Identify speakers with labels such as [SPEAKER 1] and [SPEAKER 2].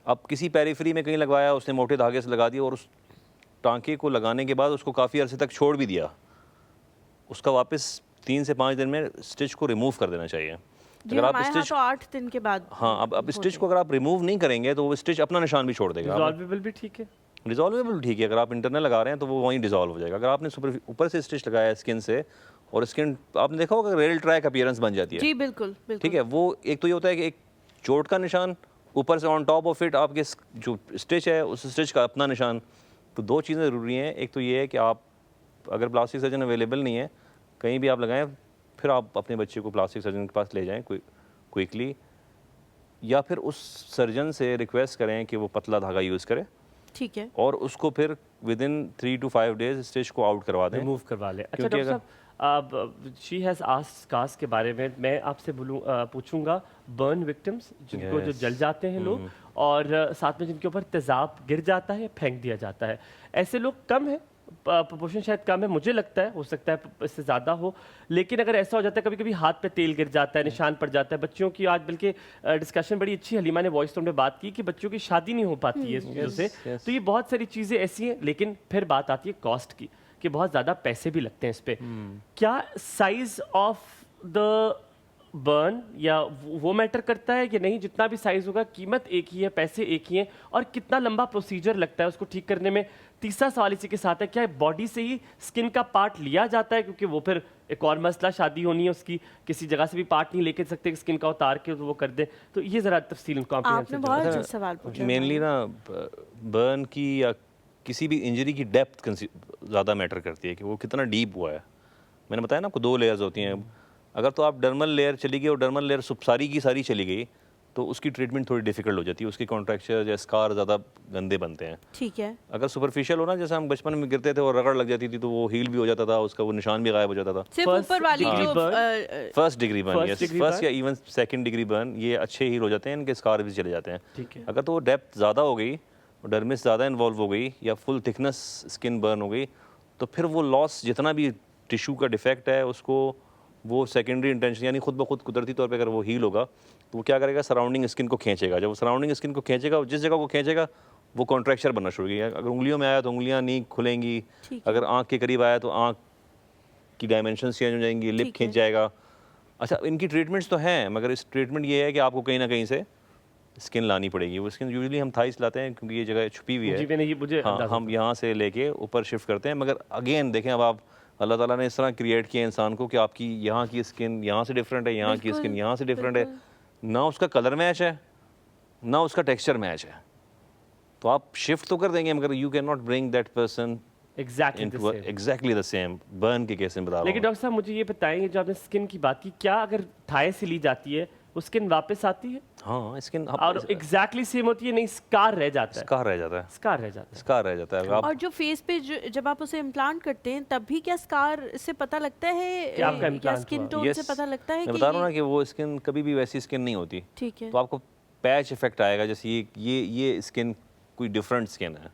[SPEAKER 1] अब किसी पेरिफेरी में कहीं लगवाया, उसने मोटे धागे से लगा दिया और उस टांके को लगाने के बाद उसको काफ़ी अरसे तक छोड़ भी दिया, उसका वापस 3 से 5 दिन में स्टिच को रिमूव कर देना चाहिए।
[SPEAKER 2] जी,
[SPEAKER 1] अगर आप
[SPEAKER 2] हमारे यहाँ
[SPEAKER 1] स्टिच
[SPEAKER 2] तो 8 दिन के बाद
[SPEAKER 1] हाँ, अब स्टिच
[SPEAKER 2] होते
[SPEAKER 1] को अगर आप रिमूव नहीं करेंगे तो वो स्टिच अपना निशान भी छोड़ देगा।
[SPEAKER 3] रिजॉल्वेबल भी ठीक है,
[SPEAKER 1] डिजॉल्वेबल ठीक है, अगर आप इंटरनल लगा रहे हैं तो वो वहीं डिजॉल्व हो जाएगा। अगर आपने ऊपर से स्टिच लगाया है स्किन से, और स्किन आपने देखा होगा रेल ट्रैक अपीयरेंस बन जाती है।
[SPEAKER 2] जी बिल्कुल बिल्कुल।
[SPEAKER 1] ठीक है, वो एक तो ये होता है कि एक चोट का निशान, ऊपर से ऑन टॉप ऑफ इट आपके जो स्टिच है उस स्टिच का अपना निशान। तो दो चीज़ें ज़रूरी हैं, एक तो ये है कि आप अगर प्लास्टिक सर्जन अवेलेबल नहीं है कहीं भी आप लगाएं, फिर आप अपने बच्चे को प्लास्टिक सर्जन के पास ले जाएं क्विकली, या फिर उस सर्जन से रिक्वेस्ट करें कि वो पतला धागा यूज़ करे,
[SPEAKER 2] ठीक है,
[SPEAKER 1] और उसको फिर with in 3 to 5 days stitch को आउट करवा दें,
[SPEAKER 3] रिमूव करवा ले। अच्छा
[SPEAKER 1] क्योंकि
[SPEAKER 3] डॉक्टर साहब, अब शी हैज़ आस्क्ड स्कार्स के बारे में मैं आपसे पूछूंगा, बर्न विक्टिम्स जिनको जो
[SPEAKER 1] Yes.
[SPEAKER 3] जल जाते हैं लोग, और साथ में जिनके ऊपर तेजाब गिर जाता है, फेंक दिया जाता है, ऐसे लोग कम है, प्रोपोर्शन शायद कम है, मुझे लगता है, हो सकता है इससे ज़्यादा हो, लेकिन अगर ऐसा हो जाता है कभी कभी हाथ पे तेल गिर जाता है, निशान पड़ जाता है बच्चों की, आज बल्कि डिस्कशन बड़ी अच्छी हलीमा ने वॉइस टोन में बात की कि बच्चों की शादी नहीं हो पाती है इस चीज़ों से,
[SPEAKER 1] yes.
[SPEAKER 3] तो ये बहुत सारी चीज़ें ऐसी हैं, लेकिन फिर बात आती है कॉस्ट की कि बहुत ज़्यादा पैसे भी लगते हैं इस पे। क्या साइज ऑफ द बर्न या वो मैटर करता है कि नहीं, जितना भी साइज होगा कीमत एक ही है, पैसे एक ही हैं, और कितना लंबा प्रोसीजर लगता है उसको ठीक करने में? तीसरा सवाल इसी के साथ है, क्या बॉडी से ही स्किन का पार्ट लिया जाता है, क्योंकि वो फिर एक और मसला, शादी होनी है उसकी, किसी जगह से भी पार्ट नहीं लेके सकते स्किन का उतार के तो वो कर दे, तो ये ज़रा तफसील
[SPEAKER 2] आपने बहुत अच्छा सवाल पूछा।
[SPEAKER 1] मेनली ना बर्न की या किसी भी इंजरी की डेप्थ ज़्यादा मैटर करती है कि वो कितना डीप हुआ है। मैंने बताया ना आपको 2 लेयर्स होती हैं, अगर तो आप डर्मल लेयर चली गई और डर्मल लेयर सारी की सारी चली गई तो उसकी ट्रीटमेंट थोड़ी डिफिकल्ट हो जाती है, उसके कॉन्ट्रैक्चर या स्कार ज़्यादा गंदे बनते हैं।
[SPEAKER 2] ठीक है,
[SPEAKER 1] अगर सुपरफिशियल हो ना, जैसे हम बचपन में गिरते थे और रगड़ लग जाती थी तो वो हील भी हो जाता था, उसका वो निशान भी गायब हो जाता था।
[SPEAKER 2] सिर्फ
[SPEAKER 3] First
[SPEAKER 2] ऊपर वाली
[SPEAKER 3] degree
[SPEAKER 2] जो
[SPEAKER 3] burn?
[SPEAKER 1] First degree burn,
[SPEAKER 3] First
[SPEAKER 1] yes,
[SPEAKER 3] degree
[SPEAKER 1] first
[SPEAKER 3] burn?
[SPEAKER 1] या इवन सेकंड डिग्री बर्न, ये अच्छे हील हो जाते हैं, इनके स्कार भी चले जाते हैं।
[SPEAKER 3] ठीक है।
[SPEAKER 1] अगर तो वो डेप्थ ज़्यादा हो गई, डर्मिस ज़्यादा इन्वॉल्व हो गई या फुल थिकनेस स्किन बर्न हो गई, तो फिर वो लॉस, जितना भी टिश्यू का डिफेक्ट है उसको वो सेकेंडरी इंटेंशन यानी खुद ब खुद कुदरती तौर पे अगर वो हील होगा तो वो क्या करेगा, सराउंडिंग स्किन को खींचेगा। जब वो सराउंडिंग स्किन को खींचेगा, जिस जगह को खींचेगा वो कॉन्ट्रैक्चर बनना शुरू करेगा। अगर उंगलियों में आया तो उंगलियां नहीं खुलेंगी,
[SPEAKER 2] ठीक है।
[SPEAKER 1] अगर आँख के करीब आया तो आँख की डायमेंशंस चेंज हो जाएंगी, लिप
[SPEAKER 2] ठीक है।
[SPEAKER 1] खींच जाएगा। अच्छा, इनकी ट्रीटमेंट्स तो हैं, मगर इस ट्रीटमेंट ये है कि आपको कहीं ना कहीं से स्किन लानी पड़ेगी। वो स्किन यूजुअली हम थाइस लाते हैं क्योंकि ये जगह छुपी हुई
[SPEAKER 3] जी
[SPEAKER 1] है।
[SPEAKER 3] मैंने ये मुझे
[SPEAKER 1] हाँ,
[SPEAKER 3] अंदाजा
[SPEAKER 1] हम यहाँ से लेके ऊपर शिफ्ट करते हैं, मगर अगेन देखें, अब आप अल्लाह ताला ने इस तरह क्रिएट किया इंसान को कि आपकी यहाँ की स्किन यहाँ से डिफरेंट है, यहाँ की
[SPEAKER 2] बिल्कुल,
[SPEAKER 1] स्किन यहाँ से डिफरेंट है,
[SPEAKER 2] बिल्कुल।
[SPEAKER 1] ना उसका कलर मैच है ना उसका टेक्सचर मैच है। तो आप शिफ्ट तो कर देंगे मगर you can not bring that person
[SPEAKER 3] exactly
[SPEAKER 1] exactly the same. Burn के केस में बता रहा
[SPEAKER 3] लेकिन
[SPEAKER 1] हूँ।
[SPEAKER 3] डॉक्टर साहब मुझे ये बताएं, जो आपने स्किन की बात की, क्या अगर थाई से ली जाती है वो स्किन वापस आती है
[SPEAKER 1] हाँ, स्किन
[SPEAKER 3] और एग्जैक्टली सेम होती है? नहीं, स्कार रह जाता है,
[SPEAKER 1] स्कार रह जाता है,
[SPEAKER 3] स्कार रह जाता है।
[SPEAKER 1] स्कार रह जाता है। आप
[SPEAKER 2] और जो फेस पे जब आप उसे इम्प्लांट करते हैं तब भी क्या स्कार से पता लगता है
[SPEAKER 3] कि आपका
[SPEAKER 2] या
[SPEAKER 3] implant
[SPEAKER 2] स्किन
[SPEAKER 3] हुआ?
[SPEAKER 2] टोन
[SPEAKER 1] Yes,
[SPEAKER 2] से पता लगता है
[SPEAKER 1] मैं
[SPEAKER 2] कि
[SPEAKER 1] बता रहा हूँ ना कि वो स्किन कभी भी वैसी स्किन नहीं होती।
[SPEAKER 2] ठीक है,
[SPEAKER 1] तो आपको पैच इफेक्ट आएगा, जैसे ये स्किन कोई डिफरेंट स्किन है,